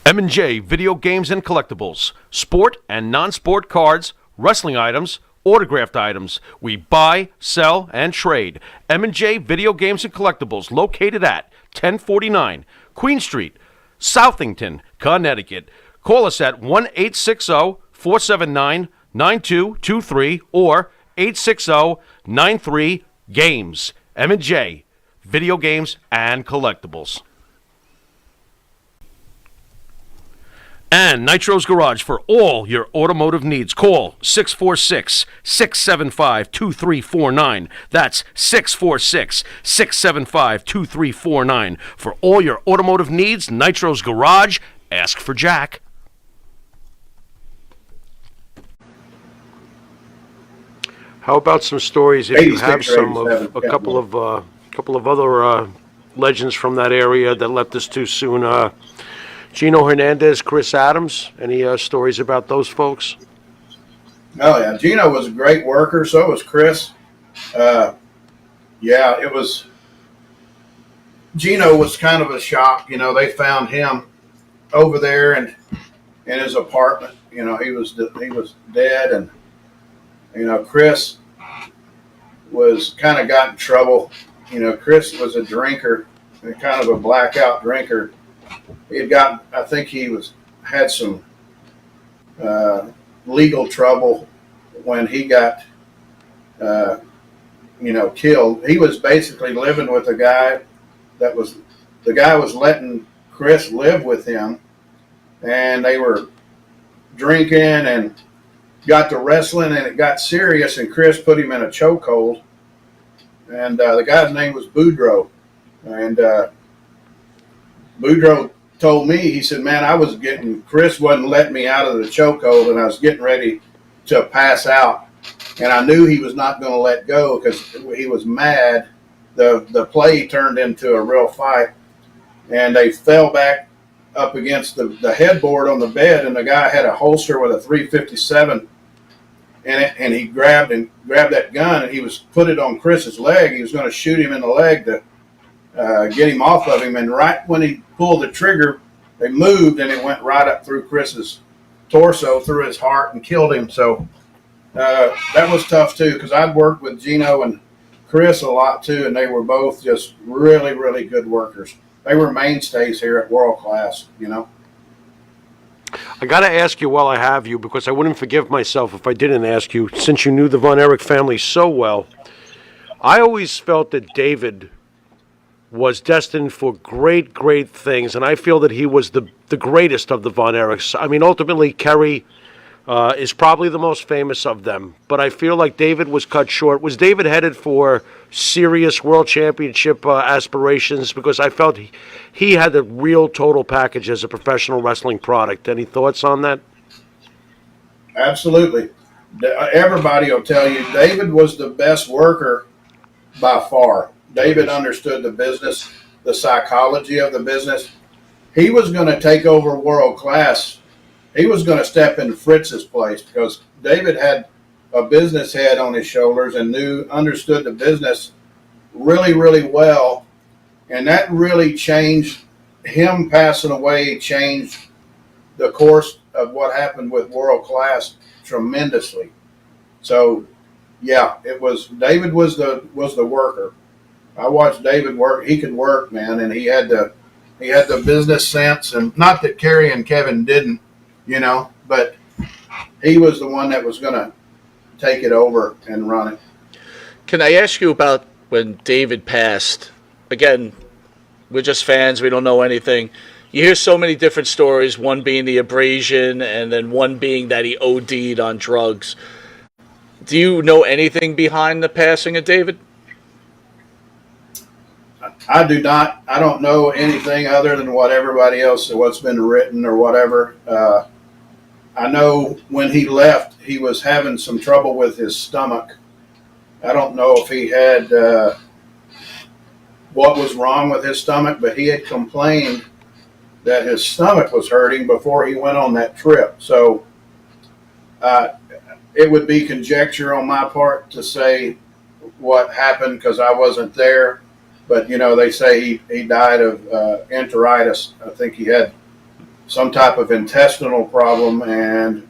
M&J Video Games and Collectibles. Sport and non-sport cards, wrestling items, autographed items. We buy, sell, and trade. M&J Video Games and Collectibles, located at 1049 Queen Street, Southington, Connecticut. Call us at 1-860-479-9223 or 860-93-GAMES. M&J Video Games and Collectibles. And Nitros Garage for all your automotive needs. Call 646-675-2349. That's 646-675-2349. For all your automotive needs, Nitros Garage. Ask for Jack. How about some stories, if you have some, of a couple of other legends from that area that left us too soon? Gino Hernandez, Chris Addams. Any stories about those folks? Oh, yeah. Gino was a great worker. So was Chris. It was. Gino was kind of a shock. You know, they found him over there and in his apartment. You know, he was dead, and you know, Chris was kind of got in trouble. You know, Chris was a drinker, kind of a blackout drinker. He had gotten, I think he had some legal trouble when he got, killed. He was basically living with a guy the guy was letting Chris live with him, and they were drinking and got to wrestling, and it got serious, and Chris put him in a chokehold, and the guy's name was Boudreaux, and Boudreaux told me, he said, man, Chris wasn't letting me out of the chokehold, and I was getting ready to pass out, and I knew he was not going to let go because he was mad. The play turned into a real fight, and they fell back up against the headboard on the bed, and the guy had a holster with a .357 in it, and he grabbed that gun, and he was put it on Chris's leg. He was going to shoot him in the leg to get him off of him, and right when he pulled the trigger, they moved, and it went right up through Chris's torso, through his heart, and killed him. So that was tough too, because I'd worked with Gino and Chris a lot too, and they were both just really, really good workers. They were mainstays here at World Class, you know. I got to ask you while I have you, because I wouldn't forgive myself if I didn't ask you, since you knew the Von Erich family so well. I always felt that David was destined for great, great things, and I feel that he was the greatest of the Von Erichs. I mean, ultimately, Kerry is probably the most famous of them, but I feel like David was cut short. Was David headed for serious world championship aspirations? Because I felt he had the real total package as a professional wrestling product. Any thoughts on that? Absolutely. Everybody will tell you David was the best worker by far. David understood the business, the psychology of the business. He was going to take over World Class. He was going to step in Fritz's place because David had a business head on his shoulders and understood the business really, really well. And that really changed. Him passing away changed the course of what happened with World Class tremendously. So, yeah, David was the worker. I watched David work. He could work, man, and he had the business sense. And not that Kerry and Kevin didn't, you know, but he was the one that was going to take it over and run it. Can I ask you about when David passed? Again, we're just fans. We don't know anything. You hear so many different stories, one being the abrasion and then one being that he OD'd on drugs. Do you know anything behind the passing of David? I do not. I don't know anything other than what everybody else, what's been written or whatever. I know when he left, he was having some trouble with his stomach. I don't know if he had what was wrong with his stomach, but he had complained that his stomach was hurting before he went on that trip. So it would be conjecture on my part to say what happened because I wasn't there. But, you know, they say he died of enteritis. I think he had some type of intestinal problem, and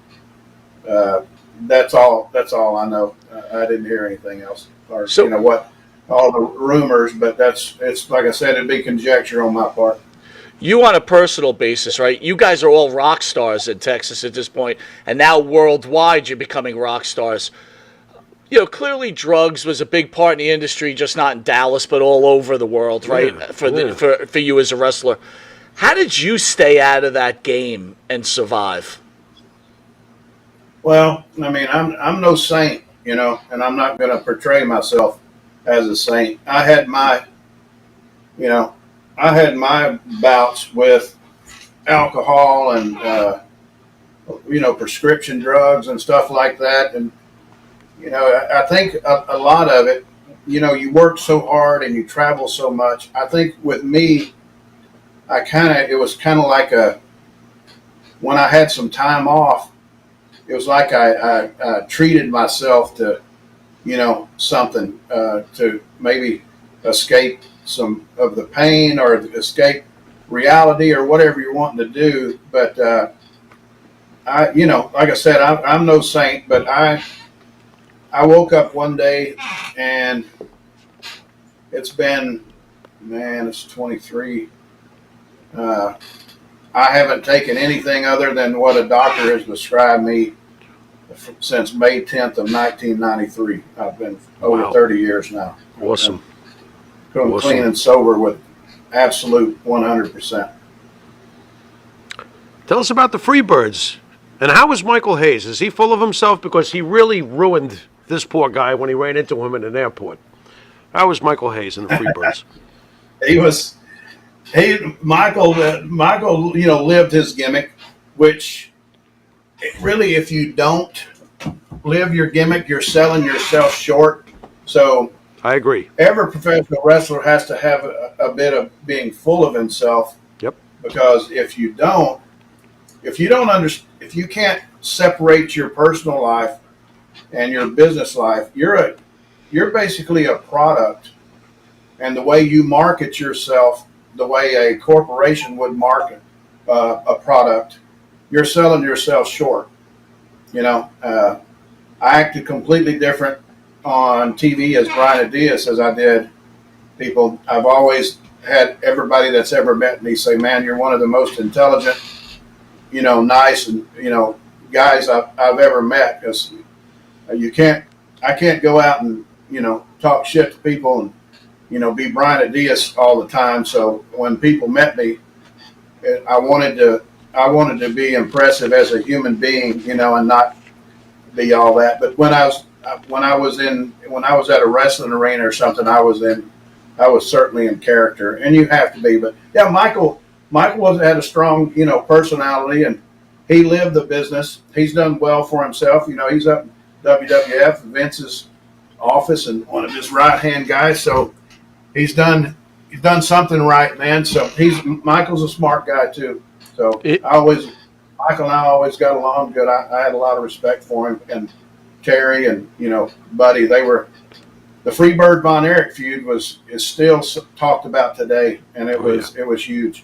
that's all. That's all I know. I didn't hear anything else, or So- what all the rumors. But it's like I said, it'd be conjecture on my part. You on a personal basis, right? You guys are all rock stars in Texas at this point, and now worldwide you're becoming rock stars. Clearly drugs was a big part in the industry, just not in Dallas, but all over the world, right? Yeah, For you as a wrestler. How did you stay out of that game and survive? Well, I mean, I'm no saint, and I'm not going to portray myself as a saint. I had my bouts with alcohol and prescription drugs and stuff like that, and I think a lot of it, you work so hard and you travel so much. I think with me, it was kind of like when I had some time off, it was like I treated myself to, something to maybe escape some of the pain or escape reality or whatever you're wanting to do. But like I said, I'm no saint, but I woke up one day and it's 23. I haven't taken anything other than what a doctor has prescribed me since May 10th of 1993. I've been over 30 years now. Awesome. I'm clean and sober with absolute 100%. Tell us about the Freebirds. And how is Michael Hayes? Is he full of himself? Because he really ruined this poor guy when he ran into him in an airport. How was Michael Hayes in the Freebirds? Michael, lived his gimmick, which really, if you don't live your gimmick, you're selling yourself short. So I agree. every professional wrestler has to have a bit of being full of himself. Yep. Because if you can't separate your personal life and your business life, you're basically a product. And the way you market yourself, the way a corporation would market a product, you're selling yourself short. I acted completely different on TV as Brian Adias as I did people. I've always had everybody that's ever met me say, "Man, you're one of the most intelligent, nice and guys I've ever met." Because I can't go out and talk shit to people and be Brian Adias all the time. So when people met me, I wanted to be impressive as a human being, and not be all that. But when I was at a wrestling arena or something, I was certainly in character, and you have to be. But yeah, Michael had a strong, personality, and he lived the business. He's done well for himself. He's up in WWF, Vince's office, and one of his right-hand guys. So he's done something right, man. So Michael's a smart guy too. So Michael and I always got along good. I had a lot of respect for him, and Terry and Buddy. They were the Freebird Von Erich feud is still talked about today, and it was huge.